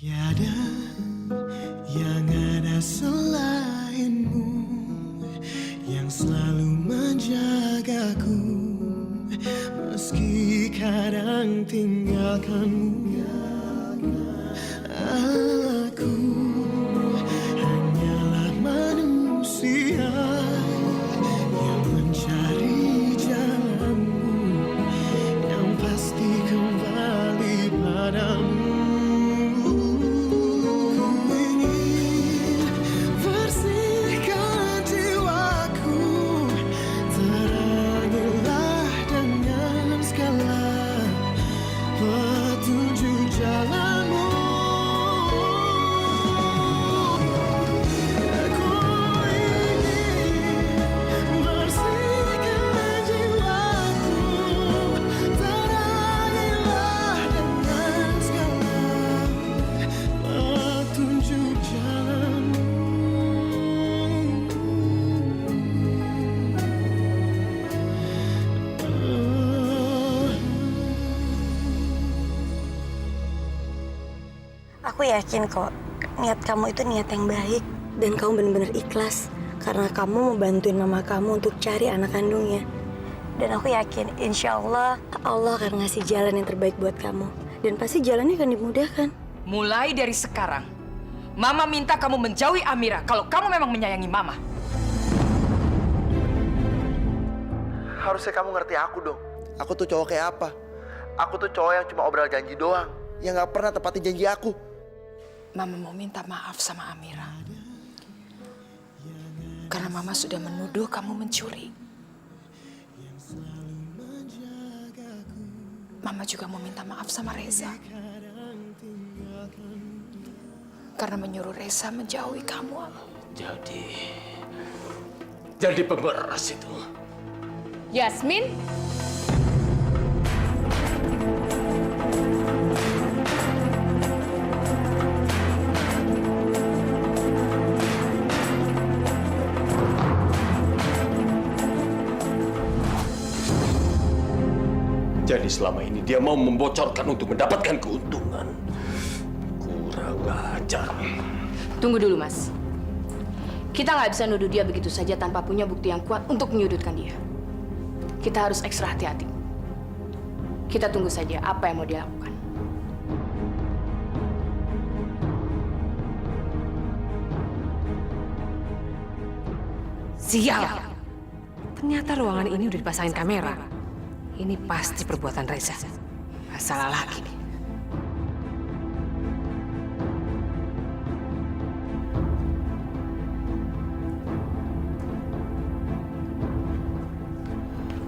Tiada yang ada selainmu, yang selalu menjagaku, meski kadang tinggalkanmu. Aku hanyalah manusia yang mencari jalanmu, yang pasti kembali padamu. Aku yakin kok, niat kamu itu niat yang baik. Dan kamu benar-benar ikhlas. Karena kamu mau bantuin mama kamu untuk cari anak kandungnya. Dan aku yakin, insya Allah, Allah akan ngasih jalan yang terbaik buat kamu. Dan pasti jalannya akan dimudahkan. Mulai dari sekarang, Mama minta kamu menjauhi Amira kalau kamu memang menyayangi Mama. Harusnya kamu ngerti aku dong. Aku tuh cowok kayak apa? Aku tuh cowok yang cuma obral janji doang, yang gak pernah tepatin janji aku. Mama mau minta maaf sama Amira. Karena Mama sudah menuduh kamu mencuri. Mama juga mau minta maaf sama Reza. Karena menyuruh Reza menjauhi kamu. Jadi pemberas itu. Yasmin? Jadi selama ini dia mau membocorkan untuk mendapatkan keuntungan. Kurang ajar. Tunggu dulu, Mas. Kita nggak bisa nuduh dia begitu saja tanpa punya bukti yang kuat untuk menyudutkan dia. Kita harus ekstra hati-hati. Kita tunggu saja apa yang mau dia lakukan. Sial! Ternyata ruangan ini udah dipasangin kamera. Ini pasti perbuatan Reza. Salah lagi nih.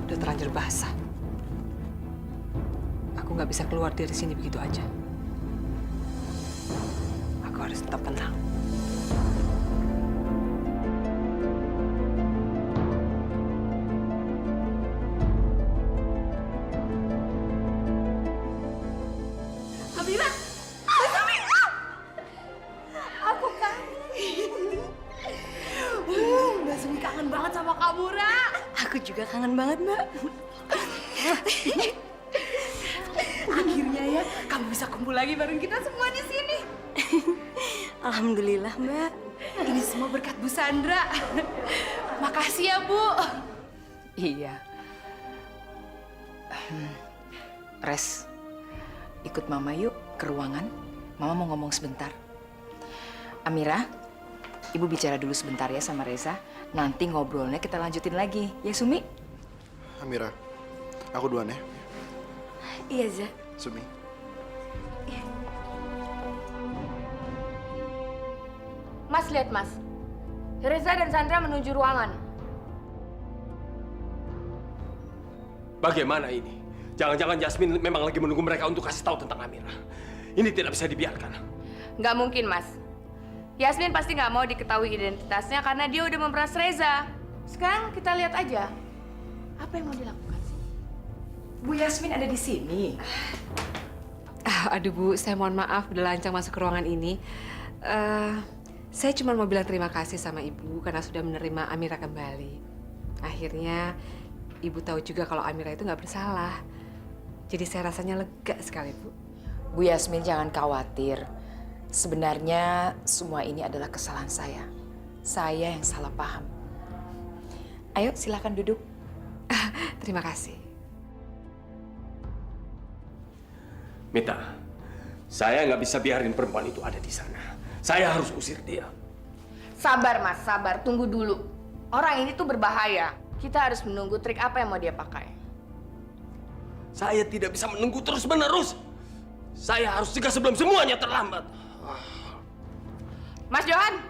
Udah terlanjur basah. Aku nggak bisa keluar dari sini begitu aja. Aku harus tetap tenang. Amira! Aku kangen. Mbak Sumi kangen banget sama kamu, Ra. Aku juga kangen banget, Mbak. Akhirnya ya, kamu bisa kumpul lagi bareng kita semua di sini. Alhamdulillah, Mbak. Ini semua berkat Bu Sandra. Makasih ya, Bu. Iya. Res, ikut Mama yuk ke ruangan. Mama mau ngomong sebentar. Amira, Ibu bicara dulu sebentar ya sama Reza. Nanti ngobrolnya kita lanjutin lagi. Ya, Sumi? Amira, aku duluan ya. Iya, Za. Sumi. Mas, lihat Mas. Reza dan Sandra menuju ruangan. Bagaimana ini? Jangan-jangan Yasmin memang lagi menunggu mereka untuk kasih tahu tentang Amira. Ini tidak bisa dibiarkan. Nggak mungkin, Mas. Yasmin pasti nggak mau diketahui identitasnya karena dia udah memeras Reza. Sekarang kita lihat aja. Apa yang mau dilakukan sih? Bu Yasmin ada di sini. Aduh Bu, saya mohon maaf udah lancang masuk ke ruangan ini. Saya cuma mau bilang terima kasih sama Ibu karena sudah menerima Amira kembali. Akhirnya Ibu tahu juga kalau Amira itu nggak bersalah. Jadi saya rasanya lega sekali, Bu. Bu Yasmin jangan khawatir. Sebenarnya semua ini adalah kesalahan saya. Saya yang salah paham. Ayo silakan duduk. Terima kasih. Mita, saya nggak bisa biarin perempuan itu ada di sana. Saya harus usir dia. Sabar Mas, sabar. Tunggu dulu. Orang ini tuh berbahaya. Kita harus menunggu trik apa yang mau dia pakai. Saya tidak bisa menunggu terus-menerus. Saya harus cegah sebelum semuanya terlambat. Mas Johan!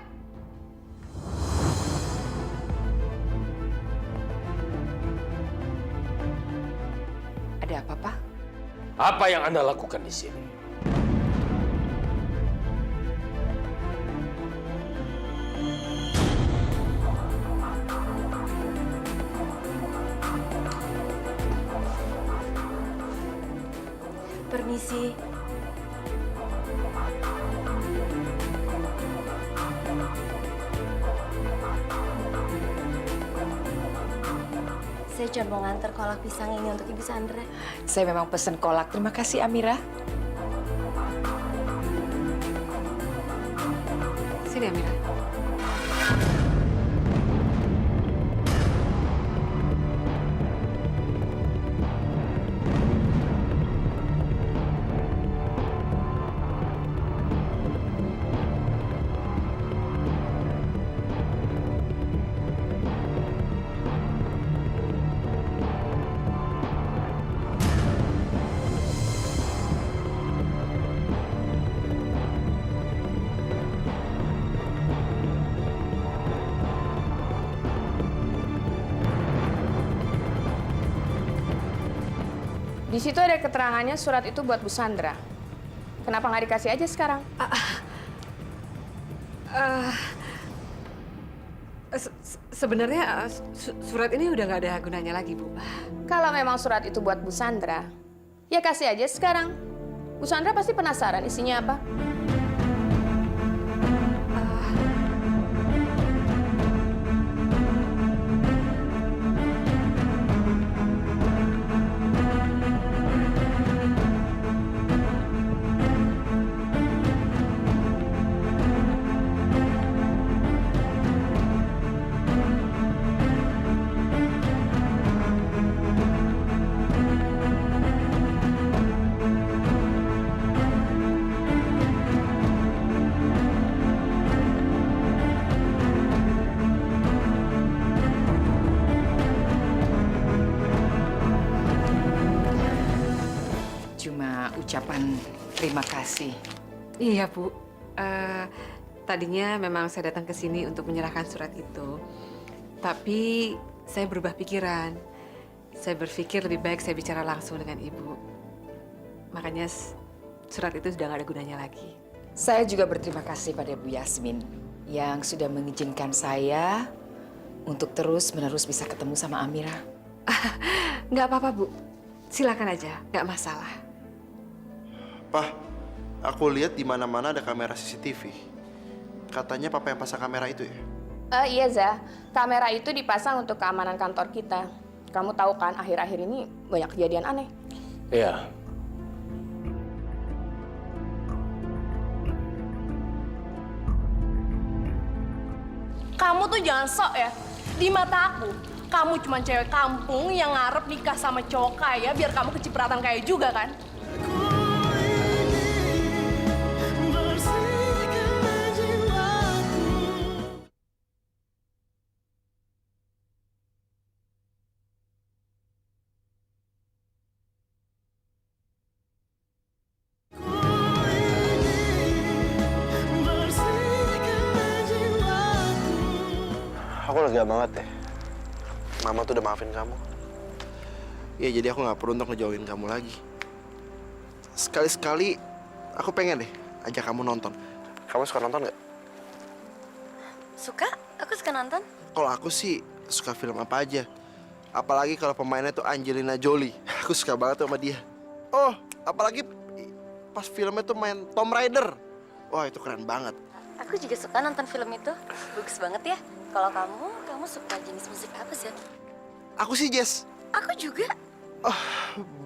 Ada apa, Pak? Apa yang Anda lakukan di sini? Permisi. Saya cuma mau nganter kolak pisang ini untuk Ibu Sandra. Saya memang pesen kolak. Terima kasih, Amira. Sini Amira. Di situ ada keterangannya surat itu buat Bu Sandra. Kenapa nggak dikasih aja sekarang? Sebenarnya surat ini udah nggak ada gunanya lagi, Bu. Kalau memang surat itu buat Bu Sandra, ya kasih aja sekarang. Bu Sandra pasti penasaran isinya apa. Cuma ucapan terima kasih. Iya, Bu. Tadinya memang saya datang ke sini untuk menyerahkan surat itu. Tapi saya berubah pikiran. Saya berpikir lebih baik saya bicara langsung dengan Ibu. Makanya surat itu sudah nggak ada gunanya lagi. Saya juga berterima kasih pada Bu Yasmin yang sudah mengizinkan saya untuk terus-menerus bisa ketemu sama Amira. Nggak apa-apa, Bu. Silakan aja, nggak masalah. Pak, aku lihat di mana-mana ada kamera CCTV. Katanya papa yang pasang kamera itu ya? Iya, Zah. Kamera itu dipasang untuk keamanan kantor kita. Kamu tahu kan, akhir-akhir ini banyak kejadian aneh. Iya. Kamu tuh jangan sok ya. Di mata aku, kamu cuma cewek kampung yang ngarep nikah sama cowok kaya biar kamu kecipratan kaya juga kan? Bersihkan jiwaku. Bersihkan jiwaku. Aku lega banget deh. Mama tuh udah maafin kamu. Ya jadi aku nggak perlu untuk ngejauhin kamu lagi. Sekali-sekali aku pengen deh ajak kamu nonton. Kamu suka nonton nggak? Suka? Aku suka nonton. Kalau aku sih suka film apa aja. Apalagi kalau pemainnya tuh Angelina Jolie. Aku suka banget tuh sama dia. Oh, apalagi pas filmnya tuh main Tomb Raider. Wah, itu keren banget. Aku juga suka nonton film itu. Bagus banget ya. Kalau kamu suka jenis musik apa sih? Aku sih Jess. Aku juga. Oh,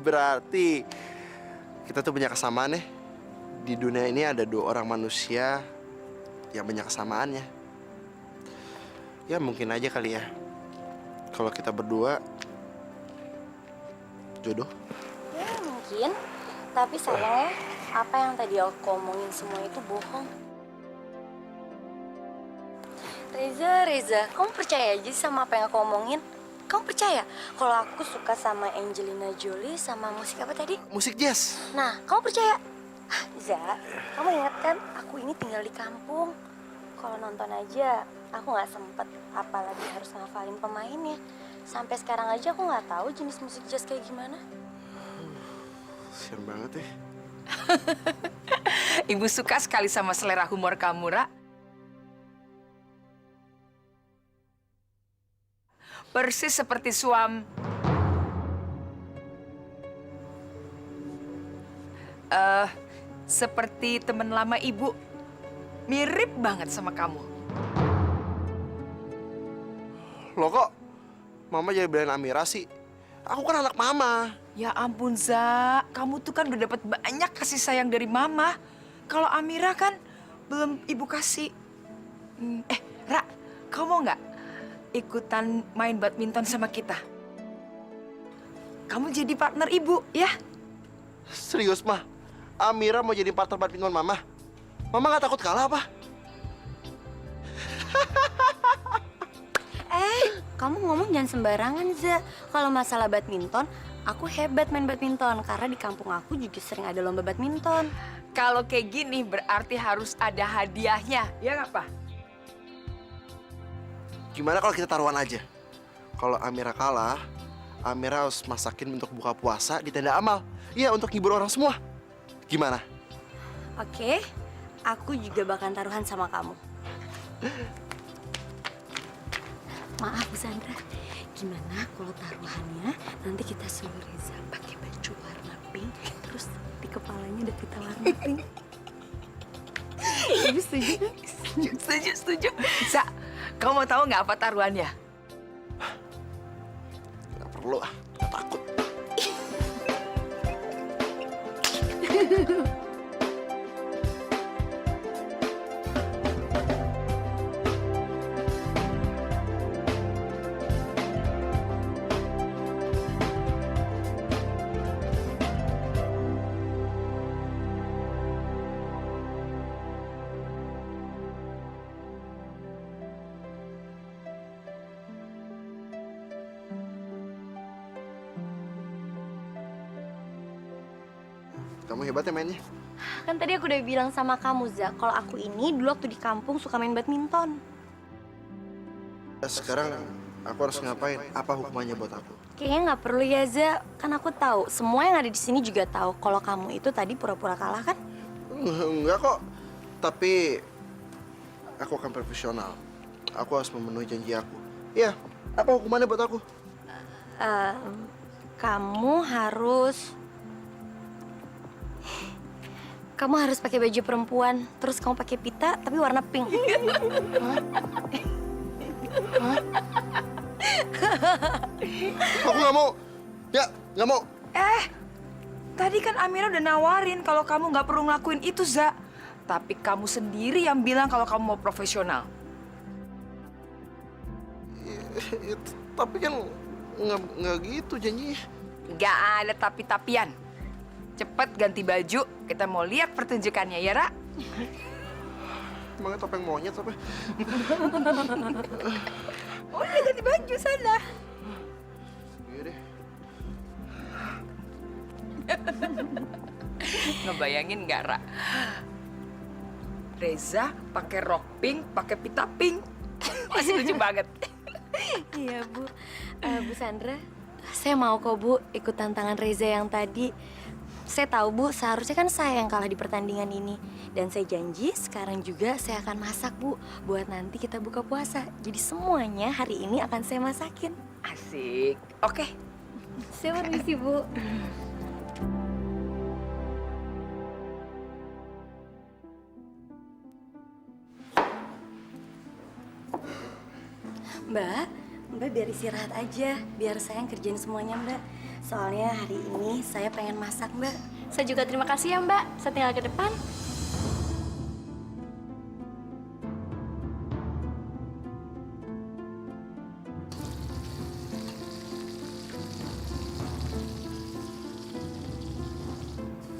berarti kita tuh punya kesamaan ya. di dunia ini ada 2 orang manusia yang banyak kesamaannya. Ya mungkin aja kali ya, kalau kita berdua jodoh. Ya mungkin, tapi sayangnya apa yang tadi aku omongin semua itu bohong. Reza, kamu percaya aja sama apa yang aku omongin? Kamu percaya kalau aku suka sama Angelina Jolie sama musik apa tadi? Musik jazz. Nah, kamu percaya? Za, kamu ingat kan aku ini tinggal di kampung. Kalau nonton aja, aku nggak sempet. Apalagi harus ngafalin pemainnya. Sampai sekarang aja aku nggak tahu jenis musik jazz kayak gimana. Sian banget ya. Ibu suka sekali sama selera humor kamu, Ra. Persis seperti seperti teman lama ibu. Mirip banget sama kamu. Loh kok mama jadi belain Amira sih? Aku kan anak mama. Ya ampun, Za. Kamu tuh kan udah dapat banyak kasih sayang dari mama. Kalau Amira kan belum ibu kasih. Ra, kamu mau nggak ikutan main badminton sama kita? Kamu jadi partner ibu, ya? Serius, mah? Amira mau jadi partner badminton mama? Mama nggak takut kalah apa? Kamu ngomong jangan sembarangan, Za. Kalau masalah badminton, aku hebat main badminton. Karena di kampung aku juga sering ada lomba badminton. Kalau kayak gini berarti harus ada hadiahnya, ya nggak, Pak? Gimana kalau kita taruhan aja? Kalau Amira kalah, Amira harus masakin untuk buka puasa di tenda amal. Iya, untuk hibur orang semua. Gimana? Oke, aku juga bakal taruhan sama kamu. Maaf, Bu Sandra. Gimana kalau taruhannya nanti kita suruh Reza pakai baju warna pink, terus di kepalanya ada pita warna pink. Ibu setuju? Setuju. Sa, kamu mau tahu nggak apa taruhannya? Nggak perlu ah, nggak takut. Kamu hebat ya mainnya. Kan tadi aku udah bilang sama kamu, Za, kalau aku ini dulu waktu di kampung suka main badminton. Sekarang aku harus ngapain? Apa hukumannya buat aku? Kayaknya nggak perlu ya, Za. Kan aku tahu, semua yang ada di sini juga tahu kalau kamu itu tadi pura-pura kalah kan? Enggak kok. Tapi aku akan profesional. Aku harus memenuhi janji aku. Iya, apa hukumannya buat aku? Kamu harus pakai baju perempuan, terus kamu pakai pita tapi warna pink. Aku nggak mau. Ya, nggak mau. Tadi kan Amira udah nawarin kalau kamu nggak perlu ngelakuin itu, Za. Tapi kamu sendiri yang bilang kalau kamu mau profesional. Tapi kan nggak gitu janjinya. Nggak ada tapi-tapian. Cepet ganti baju, kita mau lihat pertunjukannya, ya, Ra? Emangnya topeng monyet apa? Udah ganti baju sana. Iya deh. Ngebayangin nggak, Ra? Reza pakai rok pink, pakai pita pink. Masih lucu banget. Iya, Bu. Bu Sandra, saya mau kok, Bu, ikut tantangan Reza yang tadi. Saya tahu, Bu, seharusnya kan saya yang kalah di pertandingan ini. Dan saya janji sekarang juga saya akan masak, Bu, buat nanti kita buka puasa. Jadi semuanya hari ini akan saya masakin. Asik. Oke. Saya permisi, Bu. Mbak biar istirahat aja. Biar saya yang kerjain semuanya, Mbak. Soalnya hari ini saya pengen masak, Mbak. Saya juga terima kasih ya Mbak. Saya tinggal ke depan.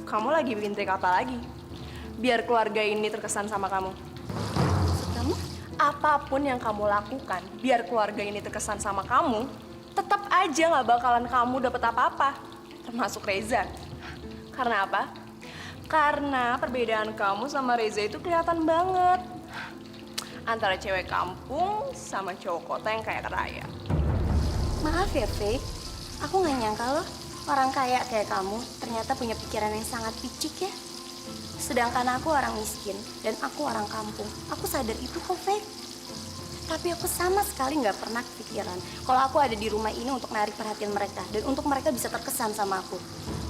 Kamu lagi bikin trik apa lagi? Biar keluarga ini terkesan sama kamu. Maksud kamu? Apapun yang kamu lakukan, biar keluarga ini terkesan sama kamu, tetap aja nggak bakalan kamu dapet apa-apa, termasuk Reza. Karena apa? Karena perbedaan kamu sama Reza itu kelihatan banget. Antara cewek kampung sama cowok kota yang kaya raya. Maaf ya, Faye. Aku nggak nyangka loh, orang kaya kayak kamu ternyata punya pikiran yang sangat picik ya. Sedangkan aku orang miskin dan aku orang kampung. Aku sadar itu kok, Faye. Tapi aku sama sekali nggak pernah kepikiran kalau aku ada di rumah ini untuk narik perhatian mereka dan untuk mereka bisa terkesan sama aku.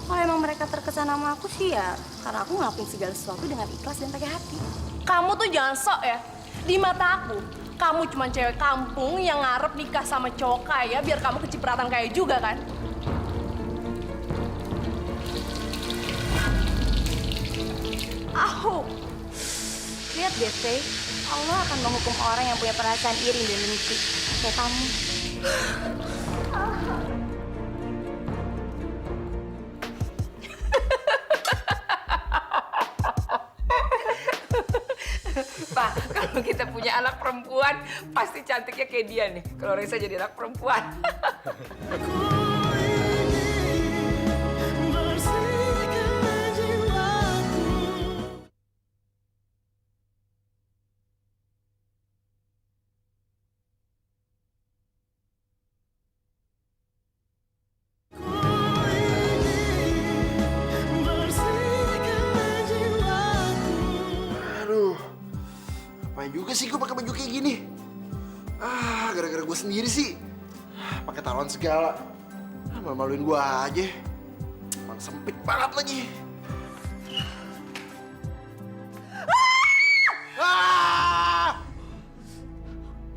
Kalau emang mereka terkesan sama aku sih ya karena aku ngelakuin segala sesuatu dengan ikhlas dan pakai hati. Kamu tuh jangan sok ya. Di mata aku, kamu cuma cewek kampung yang ngarep nikah sama cowok kaya biar kamu kecipratan kaya juga kan? Aku lihat deh, Faye. Allah akan menghukum orang yang punya perasaan iri dan dengki kayak kamu. Pak, kalau kita punya anak perempuan, pasti cantiknya kayak dia nih. Kalau Reza jadi anak perempuan. Bersihkan jiwaku. Bersihkan jiwaku. Aduh, ngapain juga sih gue pakai baju kayak gini? Gara-gara gue sendiri sih. Pakai taruhan segala. Malu-maluin gue aja. Emang sempit banget lagi.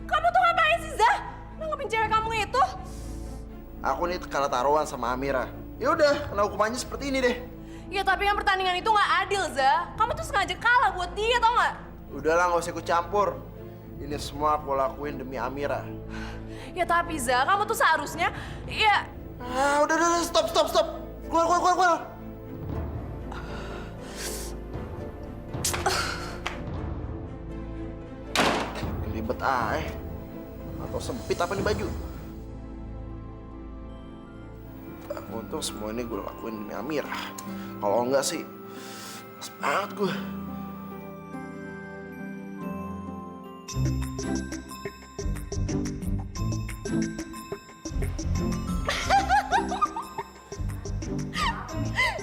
Kamu tuh ngapain sih, Zah? Nanggepin cewek kamu itu? Aku nih kalah taruhan sama Amira. Ya udah, kena hukumannya seperti ini deh. Ya tapi kan pertandingan itu nggak adil, Zah. Kamu tuh sengaja kalah buat dia, tau nggak? Udahlah, nggak usah ikut campur. Ini semua aku lakuin demi Amira. Ya tapi, Zah, kamu tuh seharusnya, ya... Udah, stop. Keluar. Ribet atau sempit apa nih baju? Aku tuh semua ini gue lakuin demi Amira. Kalau enggak sih, males banget gue.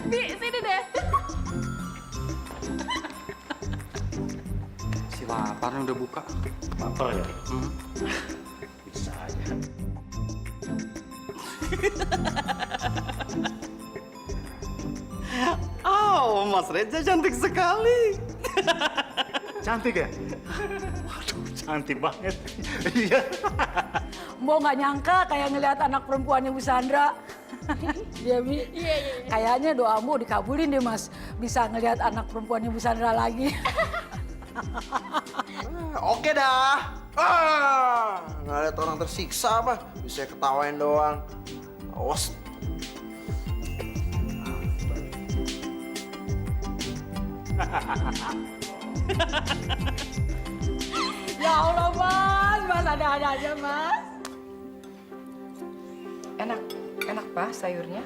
Di sini deh. Si laparnya udah buka. Lapar ya? Bisa aja. Oh, Mas Reza cantik sekali. Cantik ya? Waduh, cantik banget. Iya. Mbok nggak nyangka kayak ngelihat anak perempuannya Bu Sandra. Iya, Mi. Iya. Kayaknya doa Mbok dikabulin deh, Mas. Bisa ngelihat anak perempuannya Bu Sandra lagi. Oke dah. Nggak lihat orang tersiksa apa? Bisa ketawain doang. Awas. Ya Allah, Mas. Mas ada-ada aja, Mas. Enak Pak sayurnya.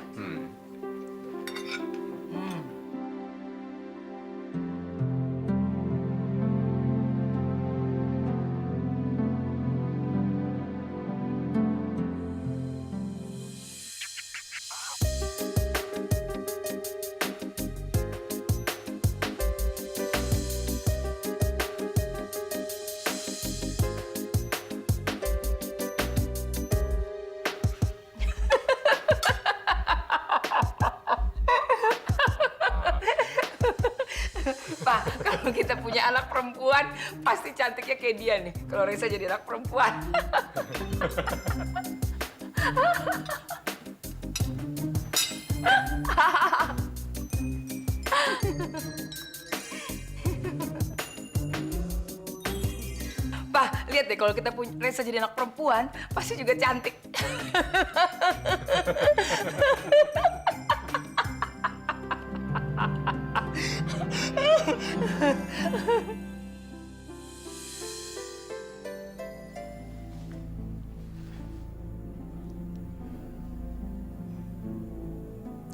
Pak, kalau kita punya anak perempuan, pasti cantiknya kayak dia nih. Kalau Reza jadi anak perempuan. Pak, lihat deh kalau kita punya Reza jadi anak perempuan, pasti juga cantik.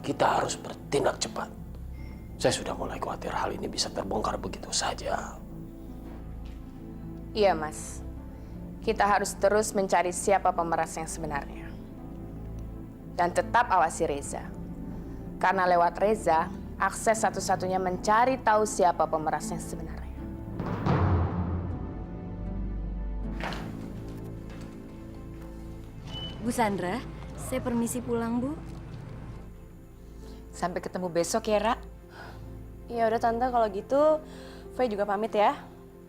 Kita harus bertindak cepat. Saya sudah mulai khawatir hal ini bisa terbongkar begitu saja. Iya, Mas. Kita harus terus mencari siapa pemeras yang sebenarnya. Dan tetap awasi Reza. Karena lewat Reza, akses satu-satunya mencari tahu siapa pemeras yang sebenarnya. Bu Sandra, saya permisi pulang, Bu. Sampai ketemu besok ya, Ra. Ya udah Tante, kalau gitu Faye juga pamit ya.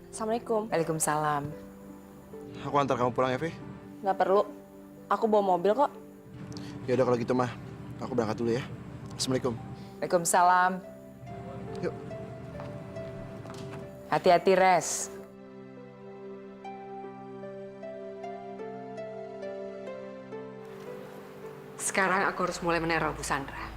Assalamualaikum. Waalaikumsalam. Aku antar kamu pulang ya, Fi. Nggak perlu. Aku bawa mobil kok. Ya udah kalau gitu mah, aku berangkat dulu ya. Assalamualaikum. Waalaikumsalam. Yuk. Hati-hati, Res. Sekarang aku harus mulai meneror Bu Sandra.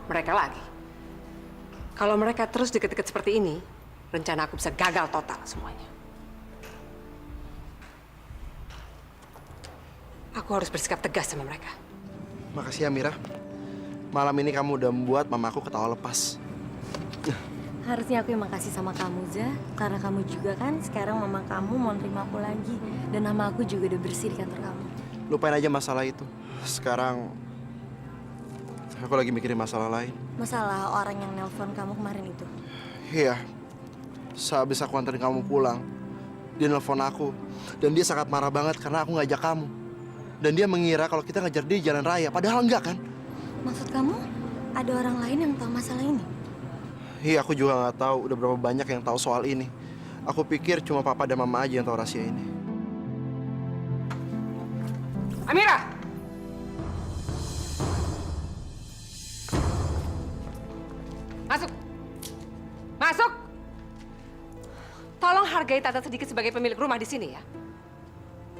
Mereka lagi. Kalau mereka terus deket-deket seperti ini, rencana aku bisa gagal total semuanya. Aku harus bersikap tegas sama mereka. Makasih ya, Mira. Malam ini kamu udah membuat mamaku ketawa lepas. Harusnya aku yang makasih sama kamu, Za. Karena kamu juga kan sekarang mama kamu mau nerima aku lagi. Dan nama aku juga udah bersih di kantor kamu. Lupain aja masalah itu. Sekarang aku lagi mikirin masalah lain. Masalah orang yang nelpon kamu kemarin itu. Iya. Sehabis aku anterin kamu pulang, dia nelpon aku. Dan dia sangat marah banget karena aku ngajak kamu. Dan dia mengira kalau kita ngejar dia di jalan raya. Padahal enggak kan? Maksud kamu ada orang lain yang tahu masalah ini? Iya, aku juga nggak tahu udah berapa banyak yang tahu soal ini. Aku pikir cuma papa dan mama aja yang tahu rahasia ini. Amira! Masuk! Masuk! Tolong hargai Tante sedikit sebagai pemilik rumah di sini ya.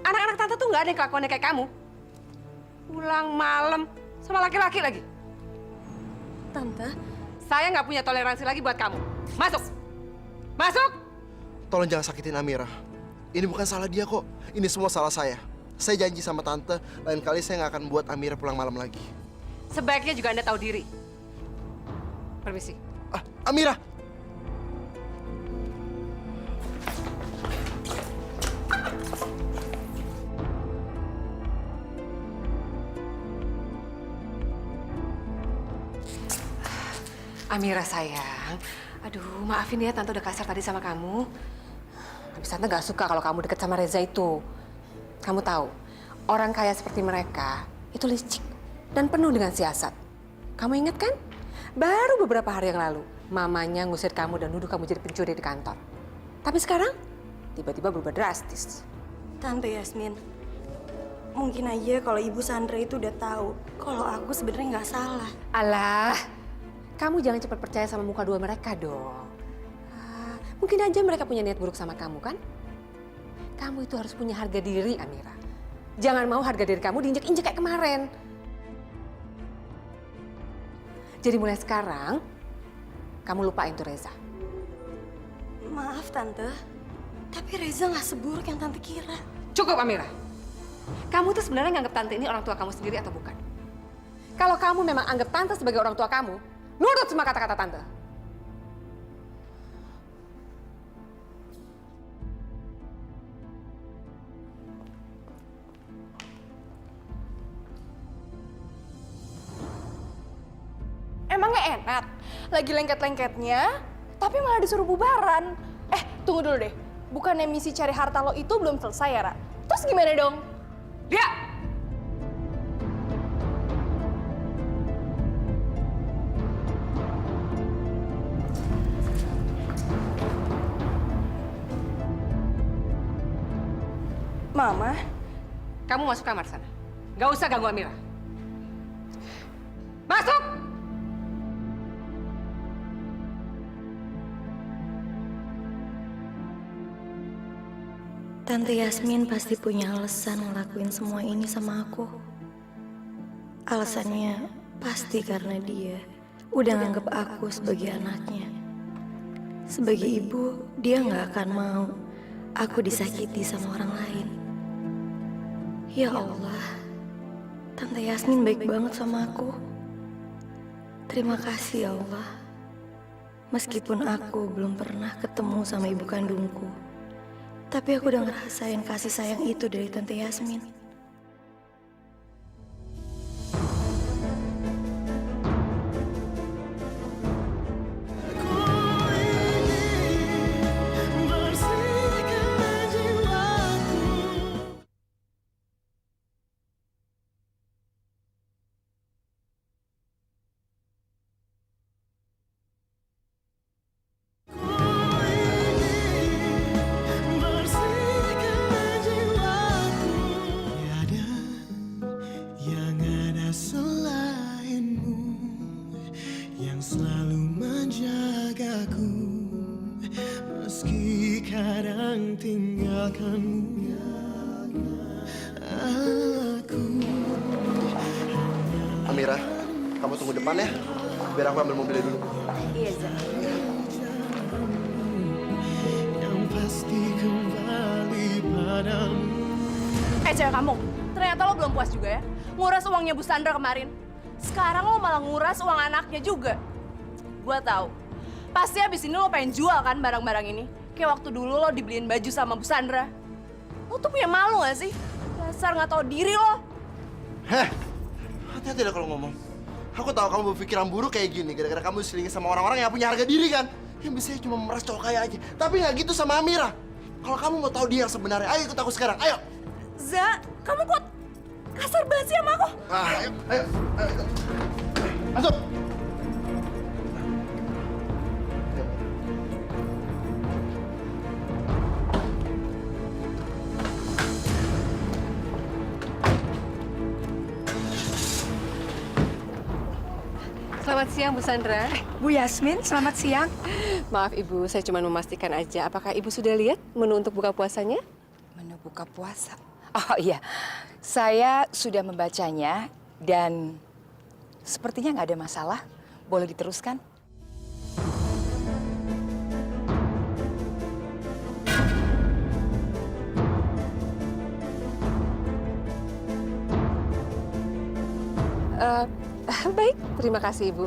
Anak-anak Tante tuh nggak ada yang kelakuannya kayak kamu. Pulang malam sama laki-laki lagi. Tante, Saya nggak punya toleransi lagi buat kamu. Masuk! Masuk! Tolong jangan sakitin Amira. Ini bukan salah dia kok. Ini semua salah saya. Saya janji sama Tante, lain kali saya nggak akan buat Amira pulang malam lagi. Sebaiknya juga Anda tahu diri. Permisi. Ah, Amira! Amira sayang, aduh maafin ya Tante udah kasar tadi sama kamu. Tapi Tante gak suka kalau kamu deket sama Reza itu. Kamu tahu, orang kaya seperti mereka itu licik dan penuh dengan siasat. Kamu ingat kan? Baru beberapa hari yang lalu, mamanya ngusir kamu dan nuduh kamu jadi pencuri di kantor. Tapi sekarang, tiba-tiba berubah drastis. Tante Yasmin, mungkin aja kalau Ibu Sandra itu udah tahu kalau aku sebenarnya nggak salah. Alah, kamu jangan cepat percaya sama muka dua mereka dong. Mungkin aja mereka punya niat buruk sama kamu kan? Kamu itu harus punya harga diri, Amira. Jangan mau harga diri kamu diinjek-injek kayak kemarin. Jadi mulai sekarang, kamu lupain tuh Reza. Maaf Tante, tapi Reza nggak seburuk yang Tante kira. Cukup, Amira. Kamu tuh sebenarnya nganggap Tante ini orang tua kamu sendiri atau bukan? Kalau kamu memang anggap Tante sebagai orang tua kamu, nurut semua kata-kata Tante. Emang gak enak? Lagi lengket-lengketnya, tapi malah disuruh bubaran. Tunggu dulu deh. Bukannya misi cari harta lo itu belum selesai ya, Ra? Terus gimana dong? Dia! Mama. Kamu masuk kamar sana. Gak usah ganggu Amira. Masuk! Tante Yasmin pasti punya alasan ngelakuin semua ini sama aku. Alasannya pasti karena dia udah nganggap aku sebagai anaknya. Sebagai ibu, dia nggak akan mau aku disakiti sama orang lain. Ya Allah, Tante Yasmin baik banget sama aku. Terima kasih ya Allah. Meskipun aku belum pernah ketemu sama ibu kandungku, tapi aku udah ngerasain kasih sayang itu dari Tante Yasmin. Bersihkanlah jiwaku. Bersihkanlah jiwaku. Tiada yang ada selainmu, yang selalu menjagaku, meski kadang tinggalkanmu. Aku Amira, kamu tunggu depan ya. Biar aku ambil mobilnya dulu. Iya, Zah. yang pasti kembali padamu. Cewek kamu, ternyata lo belum puas juga ya? Nguras uangnya Bu Sandra kemarin. Sekarang lo malah nguras uang anaknya juga. Gua tahu. Pasti abis ini lo pengen jual kan barang-barang ini. Kayak waktu dulu lo dibeliin baju sama Bu Sandra. Lo tuh punya malu gak sih? Dasar nggak tahu diri lo. Heh, hati-hati deh kalau ngomong. Aku tahu kamu berpikiran buruk kayak gini gara-gara kamu selingkuh sama orang-orang yang punya harga diri kan. Yang bisa cuma memeras cowok kaya aja. Tapi nggak gitu sama Amira. Kalau kamu mau tahu dia yang sebenarnya, ayo ikut aku sekarang. Ayo. Za, kamu kok kasar banget sih sama aku? Ayo, ayo, ayo. Masuk. Selamat siang, Bu Sandra. Bu Yasmin, selamat siang. Maaf, Ibu. Saya cuma memastikan aja. Apakah Ibu sudah lihat menu untuk buka puasanya? Menu buka puasa. Oh iya, saya sudah membacanya dan sepertinya nggak ada masalah. Boleh diteruskan? Baik, terima kasih, Ibu.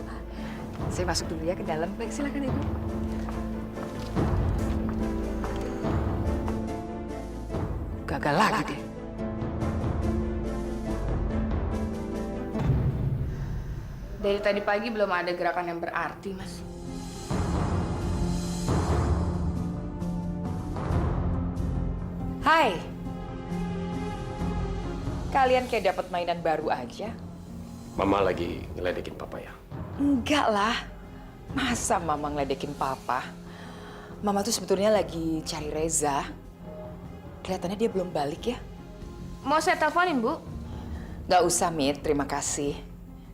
Saya masuk dulu ya ke dalam. Baik, silakan, Ibu. Gagal lagi deh. Dari tadi pagi belum ada gerakan yang berarti, Mas. Hai. Kalian kayak dapat mainan baru aja. Mama lagi ngeledekin papa ya? Enggak lah. Masa Mama ngeledekin Papa? Mama tuh sebetulnya lagi cari Reza. Kelihatannya dia belum balik ya. Mau saya teleponin, Bu? Nggak usah, Mit. Terima kasih.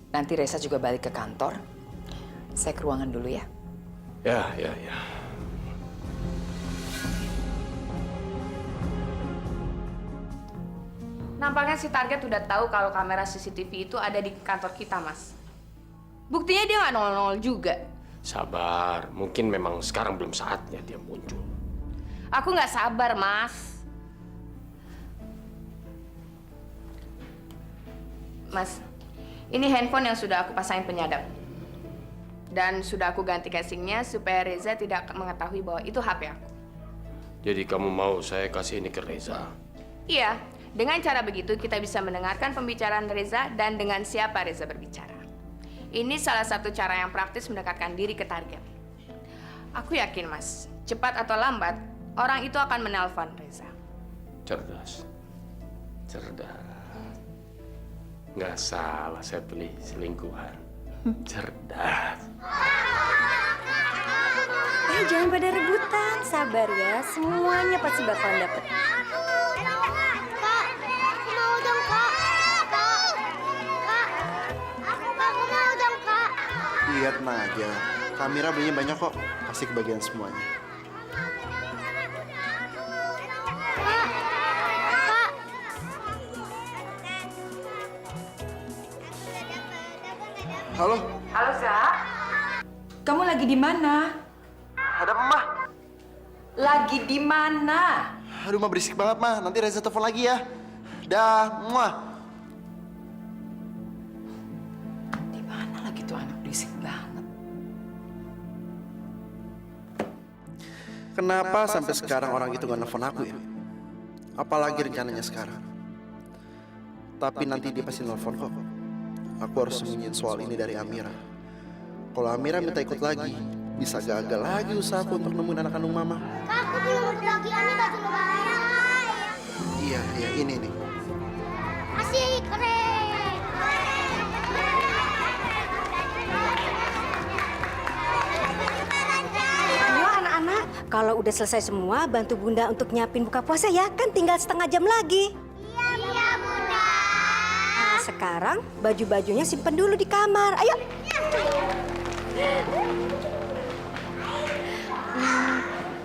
Nanti Reza juga balik ke kantor. Saya ke ruangan dulu ya. Ya. Nampaknya si target udah tahu kalau kamera CCTV itu ada di kantor kita, Mas. Buktinya dia nggak nongol-nongol juga. Sabar, mungkin memang sekarang belum saatnya dia muncul. Aku nggak sabar, Mas. Mas, ini handphone yang sudah aku pasangin penyadap. Dan sudah aku ganti casingnya supaya Reza tidak mengetahui bahwa itu HP aku. Jadi kamu mau saya kasih ini ke Reza? Iya, dengan cara begitu kita bisa mendengarkan pembicaraan Reza dan dengan siapa Reza berbicara. Ini salah satu cara yang praktis mendekatkan diri ke target. Aku yakin, Mas, cepat atau lambat, orang itu akan menelpon Reza. Cerdas. Nggak salah saya pilih selingkuhan. Cerdas. Jangan pada rebutan, sabar ya. Semuanya pasti bakalan dapet. Lihat aja, kamera belinya banyak kok. Pasti kebagian semuanya. Halo, Halo, Za. Kamu lagi di mana? ada apa, Mah? Lagi di mana? Aduh, Mah berisik banget, Mah. Nanti Reza telepon lagi ya. Dah, muah. Di mana lagi tuh anak berisik banget? Kenapa sampai sekarang orang itu gak nelfon aku ya? Apalagi rencananya sekarang. Tapi nanti dia pasti nelfon kok. Aku harus sembunyiin soal ini dari Amira. Kalau Amira minta ikut lagi, bisa gagal lagi usahaku untuk nemuin anak kandung Mama. Aku belum lagi ini baju lebaran. Iya, ini nih. Asik, keren. Ayo anak-anak, kalau udah selesai semua, bantu Bunda untuk nyiapin buka puasa ya. Kan tinggal setengah jam lagi. Iya, Bunda. Nah, sekarang baju-bajunya simpen dulu di kamar. Ayo.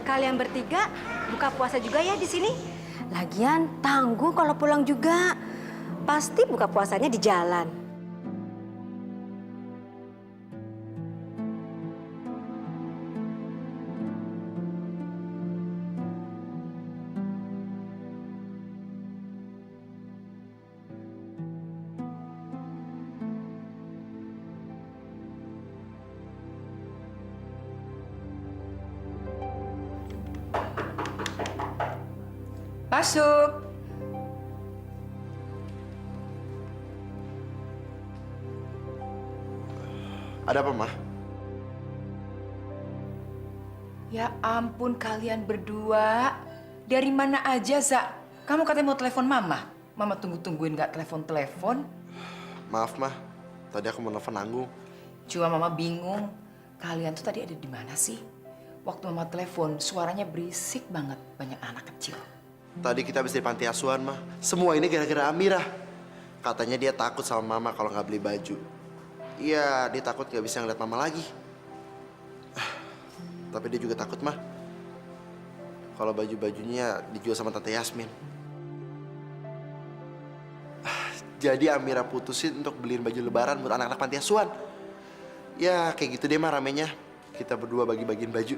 Kalian bertiga buka puasa juga ya di sini. Lagian tanggung kalau pulang juga. Pasti buka puasanya di jalan. Masuk. Ada apa, Mah? Ya ampun kalian berdua. Dari mana aja, Za? Kamu katanya mau telepon Mama. Mama tunggu-tungguin gak telepon-telepon. Maaf, Mah. Tadi aku mau nelfon Nanggung. Cuma Mama bingung. Kalian tuh tadi ada di mana sih? Waktu Mama telepon, suaranya berisik banget. Banyak anak kecil. Tadi kita habis dari panti asuhan, Mah. Semua ini gara-gara Amira. Katanya dia takut sama Mama kalau nggak beli baju. Iya, dia takut nggak bisa ngeliat Mama lagi. Tapi dia juga takut, Mah, kalau baju-bajunya dijual sama Tante Yasmin. Jadi Amira putusin untuk beliin baju lebaran buat anak-anak panti asuhan. Ya, kayak gitu deh, Mah, ramenya. Kita berdua bagi-bagiin baju.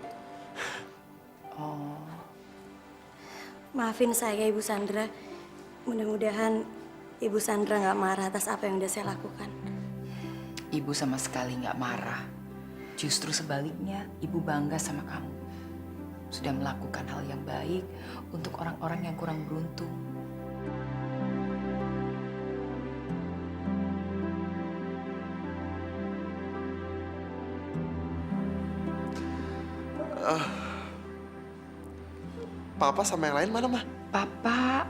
Maafin saya, Ibu Sandra. Mudah-mudahan Ibu Sandra nggak marah atas apa yang udah saya lakukan. Ibu sama sekali nggak marah. Justru sebaliknya, Ibu bangga sama kamu. Sudah melakukan hal yang baik untuk orang-orang yang kurang beruntung. Papa sama yang lain mana, Mah? Papa,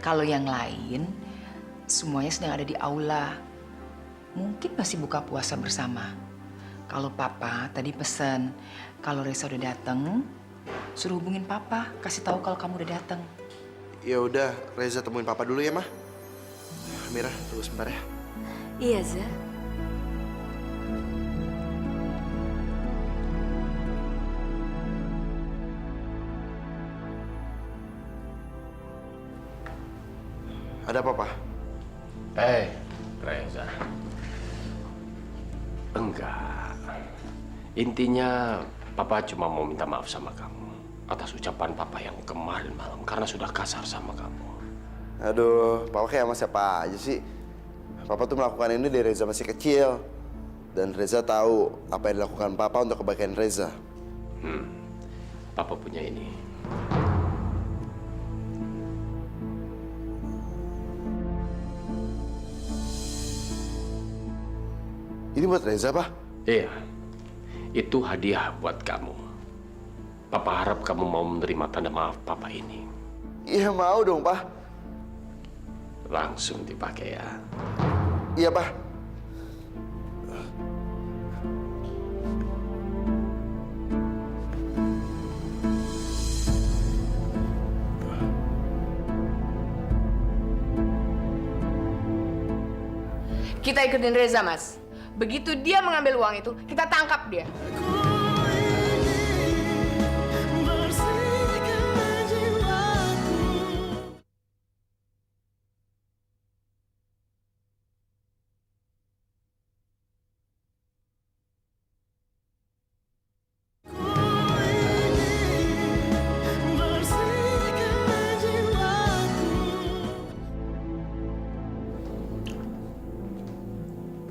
kalau yang lain semuanya sedang ada di aula. Mungkin masih buka puasa bersama. Kalau Papa tadi pesan, kalau Reza udah datang, suruh hubungin Papa, kasih tahu kalau kamu udah datang. Ya udah, Reza temuin Papa dulu ya, Mah. Amira, tunggu sebentar ya. Iya, Za. Ada apa, Pak? Reza. Enggak. Intinya, Papa cuma mau minta maaf sama kamu atas ucapan Papa yang kemarin malam karena sudah kasar sama kamu. Aduh, Papa kayak sama siapa aja sih? Papa tuh melakukan ini dari Reza masih kecil. Dan Reza tahu apa yang dilakukan Papa untuk kebaikan Reza. Papa punya ini. Ini buat Reza, Pak? Iya, itu hadiah buat kamu. Papa harap kamu mau menerima tanda maaf Papa ini. Iya, mau dong, Pak. Langsung dipakai ya. Iya, Pak. Kita ikutin Reza, Mas. Begitu dia mengambil uang itu, kita tangkap dia. Bersihkan jiwaku. Bersihkan jiwaku.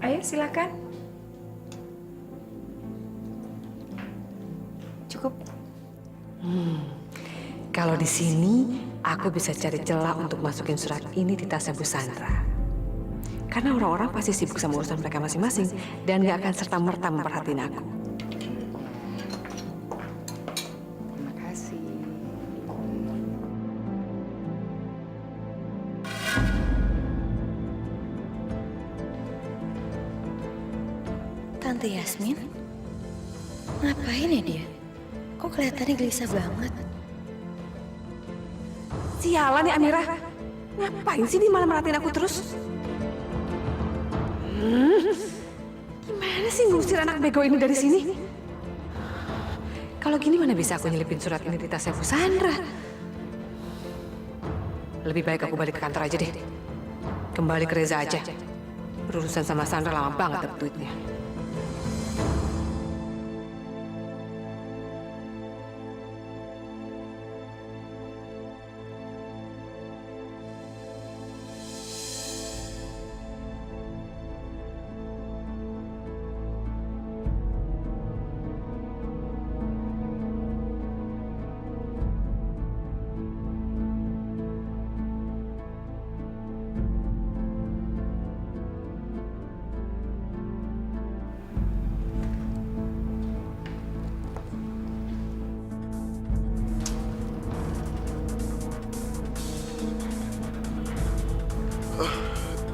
Ayo silakan. Cukup. Kalau di sini, aku bisa cari celah untuk masukin surat ini di tasnya Bu Sandra. Karena orang-orang pasti sibuk sama urusan mereka masing-masing dan gak akan serta-merta memperhatiin aku. Terima kasih. Tante Yasmin? Ngapain ya dia? Kok kelihatannya gelisah banget? Sialan ya Amira. Ngapain sih dia malah merhatiin aku terus? Gimana sih ngusir anak bego ini dari sini? Kalau gini mana bisa aku nyelipin surat ini di tasnya Bu Sandra? Lebih baik aku balik ke kantor aja deh. Kembali ke Reza aja. Berurusan sama Sandra lama banget dapet duitnya.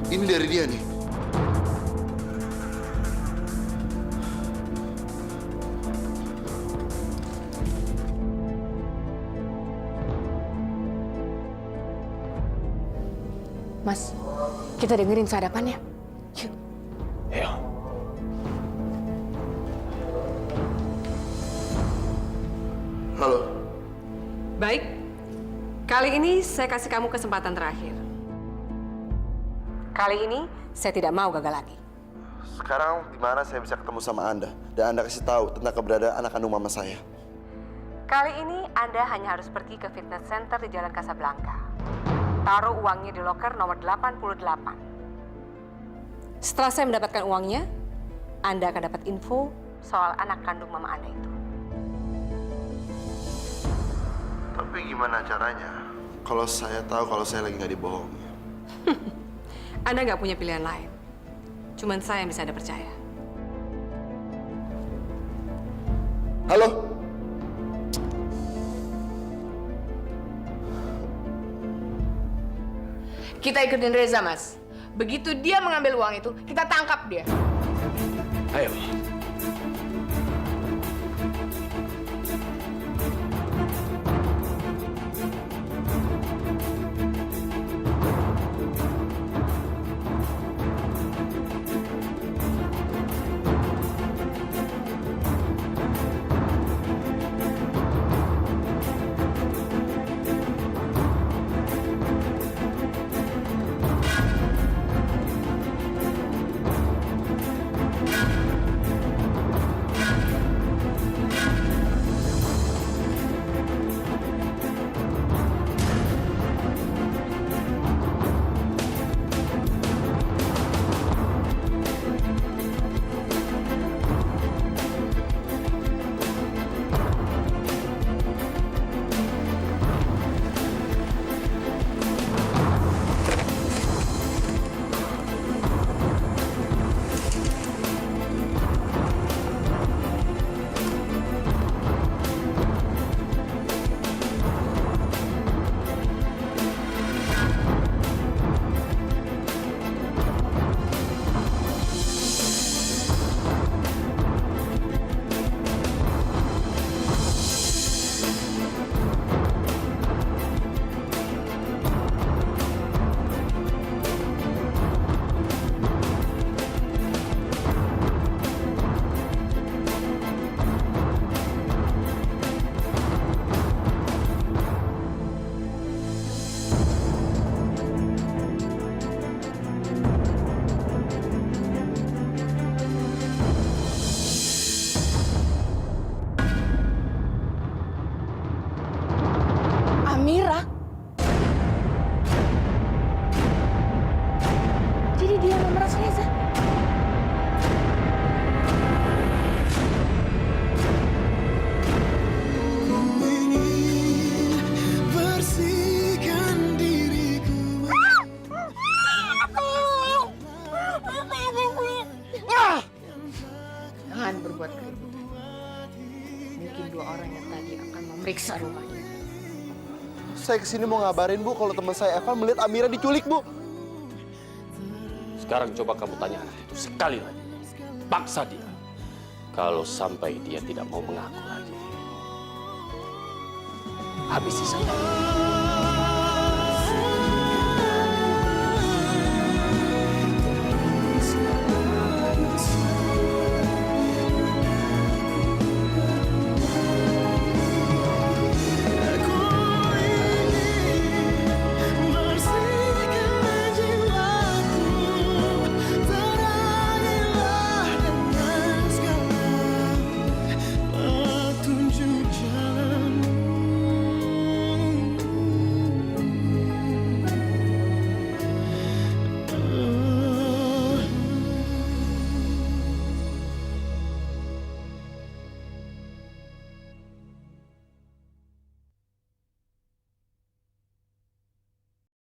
Ini dari dia nih. Mas, kita dengerin sadapannya. Yuk. Ayo. Halo. Baik, kali ini saya kasih kamu kesempatan terakhir. Kali ini saya tidak mau gagal lagi. Sekarang di mana saya bisa ketemu sama Anda dan Anda kasih tahu tentang keberadaan anak kandung mama saya? Kali ini Anda hanya harus pergi ke fitness center di Jalan Casablanca. Taruh uangnya di loker nomor 88. Setelah saya mendapatkan uangnya, Anda akan dapat info soal anak kandung mama Anda itu. Tapi gimana caranya? Kalau saya tahu kalau saya lagi nggak dibohongi. Anda nggak punya pilihan lain. Cuman saya yang bisa Anda percaya. Halo? Kita ikutin Reza, Mas. Begitu dia mengambil uang itu, kita tangkap dia. Ayo. berbuat keributan. Mungkin 2 orang yang tadi akan memeriksa rumahnya. Saya kesini mau ngabarin, Bu, kalau teman saya Evan melihat Amira diculik, Bu. Sekarang coba kamu tanya anak itu sekali lagi. Paksa dia. Kalau sampai dia tidak mau mengaku lagi, habisi saja.